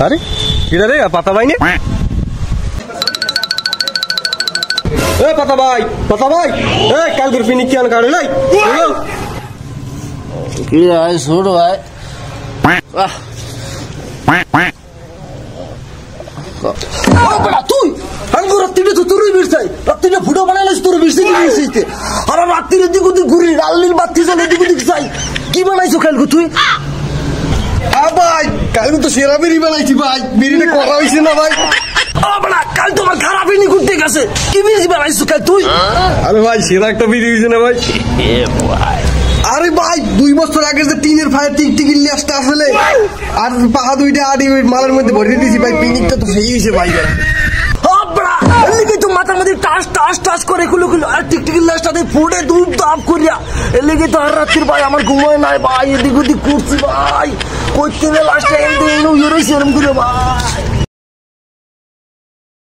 আরে কিরা রে পাতা ভাই না এ পাতা ভাই এ কালকের ফিনিক কেন কাটে লাই কি ভাই ছোট ভাই তুই আমি রাত্রিটা তো তোরই বিরসাই রাত্রিটা ফুটো বানাইলিস তোর বিরসে কি বিরসিতে আর রাত্রির দিক ওদিক ঘুরি লাল বাতি জ্বলে এদিক ওদিক যাই কি বানাইছো কালকে তুই ভাই কালকে তো সেরা বিড়ি বানাইছি ভাই বিড়িটা করা হয়েছে না ভাই কাল তোমার খারাপ ইনি ঘুরতে গেছে কি বিড়ি বানাইছো কাল তুই আরে ভাই সেরা একটা বিড়ি হয়েছে না ভাই আরে ভাই 2 বছর আগে যে টিনের ফায়ার টিকটিকি লেসটা আসলে আর পাহা দুইটা আড়ি মালের মধ্যে ভরে দিয়েছি ভাই পিনিকটা তো সেই হয়েছে ভাই এর মাথার মধ্যে টাস করে আর টিকটিকি লেসটাতে ফুটে ধূপ দাপ করিয়া এর লেগে তো আর রাত্রির ভাই আমার ঘুমোয় নাই ভাই এদিক ওদিক করছি ভাই করতে লাস্টে এরকম করে ভাই